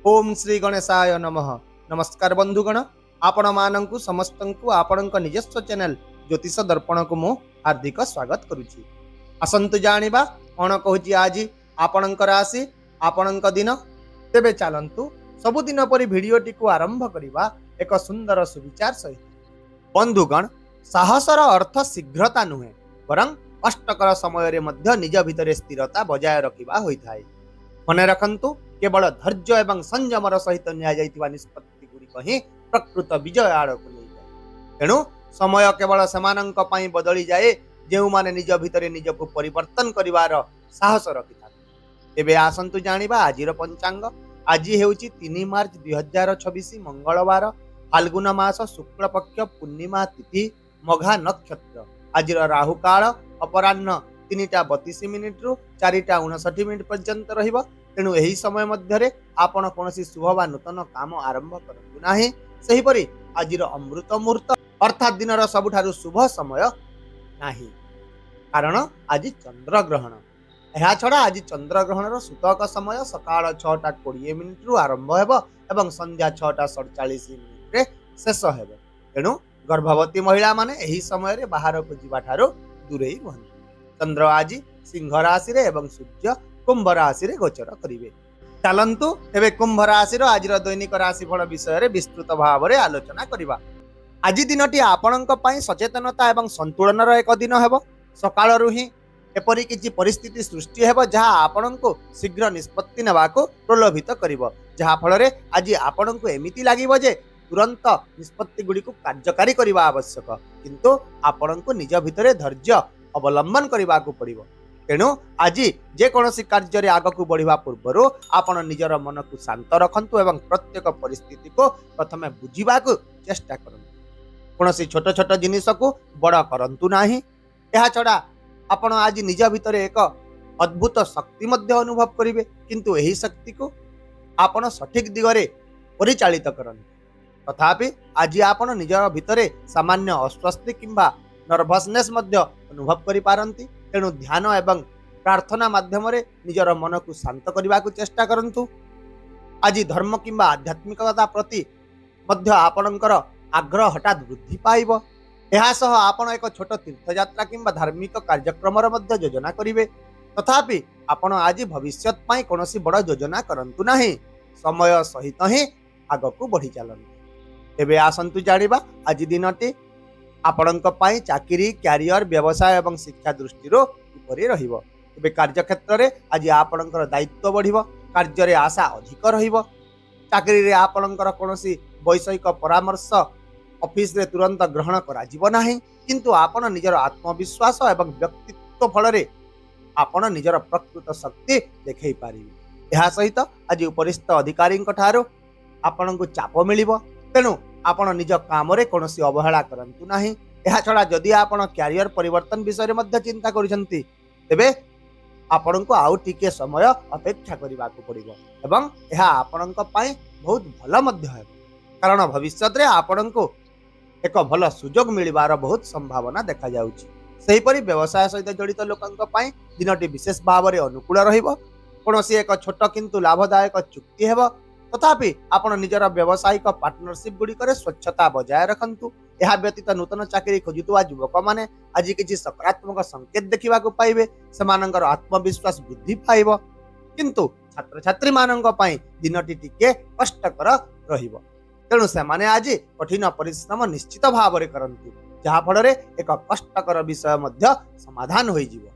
ओम श्री गणेशाय नमः। नमस्कार बंधुगण, आपण मानंकु समस्तंकु आपणक निजस्व चैनल ज्योतिष दर्पण को मु हार्दिक स्वागत करुछि। आसंतु जानिबा कोन कहूछि आज आपणक राशि आपणक दिन। तेबे चलंतु सबुदिन परि भिडियोटी को आरंभ करिबा एक सुंदर सुविचार सहित। बंधुगण, साहसर अर्थ शीघ्रता नुहे बरं कष्टकर समय रे मध्य निज भितरे स्थिरता बजाय रखिबा होइथाय। मने रखंतु केवल धैर्य एवं संयमर सहित निष्पत्ति गुड़िक ही प्रकृत विजय आड़ को नहीं जाए। तेणु समय केवल सेमानंक पई बदली जाए जो माने निज भितरे निजको परिवर्तन करिवार साहस रखिथांती। एबे आसंतु जानिबा आजिर पंचांग। आज हेउची 3 मार्च 2026 मंगलवार, फाल्गुन मास शुक्ल पक्ष पूर्णिमा तिथि मघा नक्षत्र। आजिर राहु काल अपराह्न 3:32 रु 4:59 पर्यंत रहिबो। तेणु यही समय मध्य आपण कौन शुभ बा नूतन काम आरंभ करतु नाही। सही परि आजिर अमृत मुहूर्त अर्थात दिन सबुठारु शुभ समय नाही, कारण आज चंद्र ग्रहण। यह छड़ा आज चंद्र ग्रहण सूतक समय सकाळ 6:20 रु आरंभ हेबो एवं संध्या 6:47 रे शेष हेबो। तेणु गर्भवती महिला माने यही समय रे बाहर को जीवा ठारो दूरेई रहंतु। चंद्र आज सिंह राशि रे एवं सूर्य कुंभ राशि रे गोचर करिवे। चलंतु एबे कुंभ राशि रो आजिर दैनिक राशिफल विषय रे विस्तृत भाव रे आलोचना करिबा। आज दिनटी आपणक पई सचेतनता एवं संतुलन रो एक दिन हेबो। सकाळ रु ही एपरि किछि परिस्थिति सृष्टि हेबो जहा आपणको शीघ्र निष्पत्ति नेबाको प्रलोभित करिवो, जहा फल रे आज आपणको एमिति लागिवो जे तुरंत निष्पत्ति गुडी को कार्यकारी करिवा आवश्यक, किंतु आपणको निज भितरे धैर्य अवलंबन करिवा को पड़िवो। तेणु आज जेकोसी कार्य आगक बढ़ा पूर्वर आपण निजर मन को शांत रखंतु एवं प्रत्येक परिस्थिति को प्रथमे बुझा चेष्टा करंतु। कौन छोट छोट जिनिस को बड़ करंतु नाही। यह छड़ा आपण आज निज भितर एक अद्भुत शक्ति मध्य अनुभव करिवे, किंतु यही शक्ति को आपण सठिक दिगरे परिचालित करंतु। तथापि आज आपण निजर भितरे सामान्य अस्वस्थि किंबा नर्भसनेस मध्य अनुभव करि पारंती। तेणु ध्यान एवं प्रार्थना माध्यम निजर मन को शांत करने को चेष्टा करंतु। आज धर्म किंबा आध्यात्मिकता प्रति मध्य आपणकर आग्रह हठात वृद्धि पाइब। यह सह आपण एक छोट तीर्थयात्रा किंबा धार्मिक कार्यक्रम मध्य योजना करिवे। तथापि आपण आज भविष्यत पई कोनोसी बड़ योजना करंतु नाही, समय सहित ही आगको बढ़ी चलंतु। एबे आसंतु जानिबा आज दिनटी आपणक पई चाकरी, क्यारियर, व्यवसाय एवं शिक्षा दृष्टि किपरि रहिबो। एबे कार्य क्षेत्र रे आज आपणकर दायित्व बढ़िबो, कार्य रे आशा अधिक रहिबो। चाकरी रे आपणकर कोनोसी वैषयिक परामर्श ऑफिस रे तुरंत ग्रहण करा जिवो नाही, किंतु आपण निजर आत्मविश्वास एवं व्यक्तित्व फल रे आपण निजर प्रकृत शक्ति देखै पारिबे। एहा सहित आज उपरिस्थ अधिकारी ठारो आपणको चाप मिलिबो। तेणु आपण निज काम रे कोनोसी अवहेला करंतु नाही। एहा छड़ा जदि आपण क्यारियर परिवर्तन विषय रे मध्य चिंता करिसंती, तेबे आपणको आउ टिके समय अपेक्षा करिबाको पड़िबो एवं एहा आपणक पई बहुत भल मध्य हेबो, कारण भविष्यत रे आपणको एक भल सुजोग मिलिबार बहुत संभावना देखा जाउची। सही परि व्यवसाय सहित जड़ित लोकंक पई दिनटी विशेष भाव रे अनुकूल रहिबो। कोनोसी एक छोट किंतु लाभदायक चुक्ति हेबो। तथापि आपण निजर व्यावसायिक पार्टनरशिप गुड़ी स्वच्छता बजाय रखंतु। यह व्यतीत नूतन चाकरी खोजुवा युवक माने आज किसी सकारात्मक संकेत देखा पाइबे। सेमानंकर आत्मविश्वास वृद्धि पाइब, किंतु छात्र छात्री मानंक पई दिनटी टिके कष्टकर रहिबो। तेणु सेमाने आज कठिन परिश्रम निश्चित भाव रे करंतु, जहा फल रे एक कष्टकर विषय मध्य समाधान होई जिवो।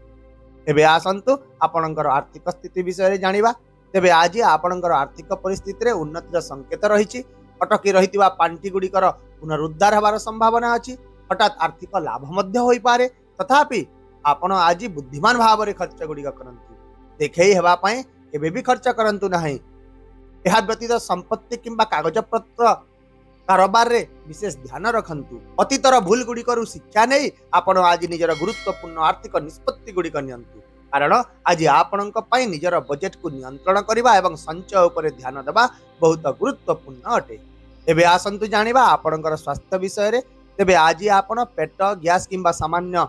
एबे आसंतु आपणकर आर्थिक स्थिति विषय रे जानिबा। तेबे आज आपणकर आर्थिक परिस्थिति रे उन्नतिर संकेत रही। अटकी रही पांठी गुड़िकर पुनरुद्धार होबार संभावना अच्छी। हठात आर्थिक लाभ मध्य होई पारे। तथापि आपण आज बुद्धिमान भाव रे खर्च गुड़िक करंतु। देखै हेबा पई केबे भी खर्च करंतु नाही। एहा व्यतीत संपत्ति किंबा कागज पत्र कारोबार रे विशेष ध्यान रखंतु। अतीतर भूल गुड़िकर शिक्षा नहीं आपण आज निजर गुरुत्वपूर्ण आर्थिक निष्पत्ति गुड़िक नियंतु, कारण आज आपणक पई निजर बजेट को नियंत्रण करबा एवं संचय उपरे ध्यान देबा बहुत गुरुत्वपूर्ण अटे। एबे आसंतु जानिबा आपणकर स्वास्थ्य विषय रे। तेबे आज आपण पेट, गैस किंबा सामान्य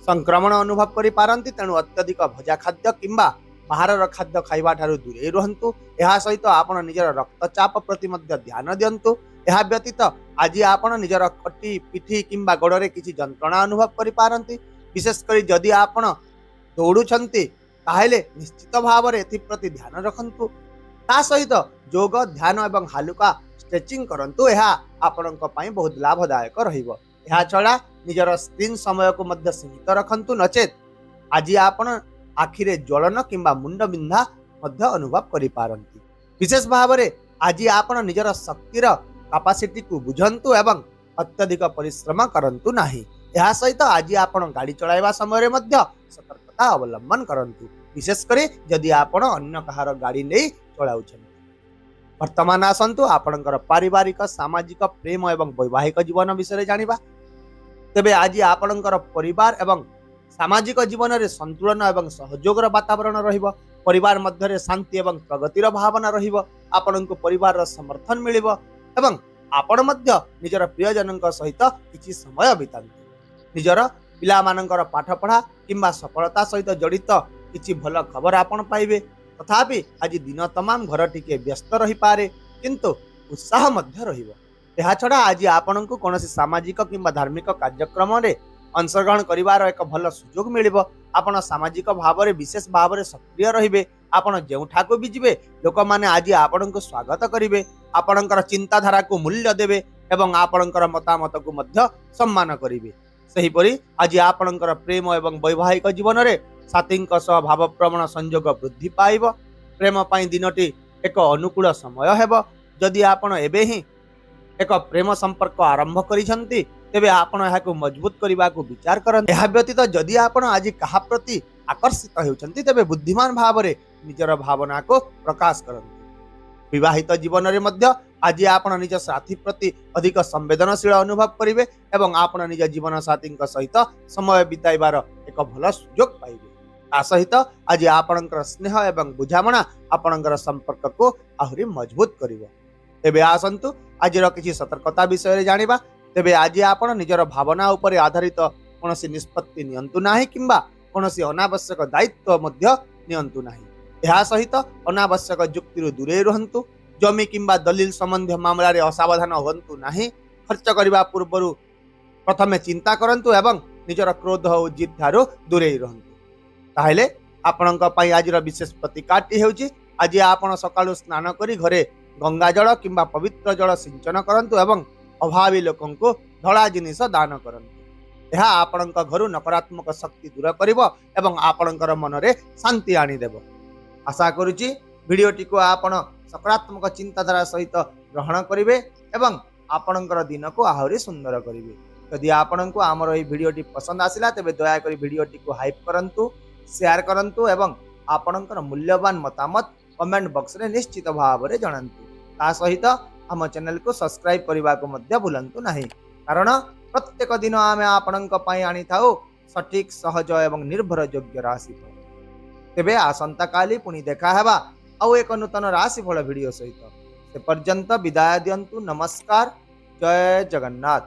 संक्रमण अनुभव करि पारंती। तेणु अत्यधिक भजा खाद्य किंबा बाहर खाद्य खाइबा ठारू दूरे रुहंतु। एहा सहित आपण निजर रक्तचाप प्रति मध्य ध्यान दियंतु। एहा व्यतीत आज आपण निजर कटी पिठी किंबा गोड़े किसी जंत्रणा अनुभव करि पारंती। विशेष करी जदि आपण दौड़ुछंती ताहेले निश्चित भाव में एप्रति ध्यान रखंतु। ता सहित योग ध्यान एवं हालुका स्ट्रेचिंग करंतु। एहा आपणक पई बहुत लाभदायक रहिबो। एहा छड़ा निजर स्क्रीन समय को मध्य सीमित रखंतु, नचेत आज आपण आखिरे ज्वलन किंबा मुंड बिंधा मध्य अनुभव करि पारंती। विशेष भाव में आज आपण निजर शक्तिर कैपेसिटी को बुझंतु एवं अत्यधिक परिश्रम करंतु नाही। एहा सहित आज आपण गाड़ी चलाइबा समय मध्य सतर्कता अवलंबन करंतु। विशेष करे जदि आपण अन्य कहार गाड़ी नहीं चलाउछन। वर्तमान आसंतु आपणकर पारिवारिक सामाजिक प्रेम एवं वैवाहिक जीवन विषय जानिबा। तेबे आज आपणकर परिवार एवं सामाजिक जीवन में संतुलन एवं सहयोगर वातावरण रहिबो। परिवार मध्य शांति एवं प्रगतिर भावना रहिबो। आपणको परिवार समर्थन मिलिबो एवं आपण मध्य निजर प्रियजन सहित किछि समय बितांतु। निजर पिला मानकर पाठ पढ़ा किंबा सफलता सहित जड़ित किछि भल खबर आपण पाइबे। तथापि आज दिन तमाम घर टिके व्यस्त रही पारे, किंतु उत्साह मध्य रहिबो। एहा छड़ा आज आपणको कोनोसी सामाजिक किंबा धार्मिक कार्यक्रम रे अंशग्रहण करिवार एक भल सुजोग मिलिबो। आपण सामाजिक भाव में विशेष भाव में सक्रिय रहिबे। आपण जेउठाको भी जिबे लोक माने आज आपणको स्वागत करिवे। आपणकर चिंताधारा को मूल्य देबे एवं आपणकर मतामत को मध्य सम्मान करिवे। सेहिपरि आज आपणकर प्रेम एवं वैवाहिक जीवन रे साथींक सह भावप्रवण संयोग वृद्धि पाइब। प्रेम पाई दिनटी एक अनुकूल समय हेब। जदि आपण एबे ही एक प्रेम संपर्क आरंभ करिसंती तेबे आपण एहाको मजबूत करबा को विचार करन। एहा व्यतीत जदि आपण आज कहा प्रति आकर्षित होउछंती तेबे बुद्धिमान भाव में निजर भावना को प्रकाश करन। विवाहित जीवन रे मध्य आज आपण निज साथी प्रति अधिक संवेदनशील अनुभव करिवे एवं आपण निज जीवन साथी सहित समय बिताइबार एक भल सुजोग पाइबे। ता सहित आज आपणकर स्नेह एवं बुझामणा आपणकर संपर्क को आहुरी मजबूत करिवो। तेबे आसंतु आजिर किछि सतर्कता विषय जानिबा। तेबे आज आपण निजर भावना उपर आधारित कोनोसी निष्पत्ति नियंतु नाही किंबा कोनोसी अनावश्यक दायित्व मध्य नियंतु नाही। एहा सहित अनावश्यक युक्ति दूरे रुहंतु। जमी किंबा दलील संबंधी मामला रे असावधान होंतु नाही। खर्च करबा पूर्व प्रथमे चिंता करंतु एवं निजर क्रोध और जिद ठारू दूरे रहंतु। ताहेले आपणक पई आजिर विशेष प्रतिकारटी हेउची आज आपण सकाळु स्नान करी घरे गंगा जल किंबा पवित्र जल सिंचन करंतु एवं अभावी लोकन को धड़ा जिनिस दान करंतु। यह आपणक घरु नकारात्मक शक्ति दूर करिवो एवं आपणकर मन रे शांति आनी देबो। आशा करूची वीडियोटी को आपण सकारात्मक चिंताधारा सहित ग्रहण करिवे एवं आपणकर दिन को आहुरी सुंदर करिवे। यदि आपणको आमर एई वीडियोटी पसंद आसिला तेबे दया करी वीडियोटी को हाइप करंतु, शेयर करंतु एवं आपणकर मूल्यवान मतामत कमेंट बॉक्स रे निश्चित भाव में जणांतु। ता सहित आम चैनल को सब्सक्राइब करबा को मध्य भूलंतु नहीं, कारण प्रत्येक दिन आमे आपणक पई आनी थाउ सटीक सहज एवं निर्भर योग्य राशिफल। तेबे आसंता काली पुणी देखा हेबा आउ एक नूतन राशिफल वीडियो सहित। से पर्यंत विदाय दियंतु। नमस्कार। जय जगन्नाथ।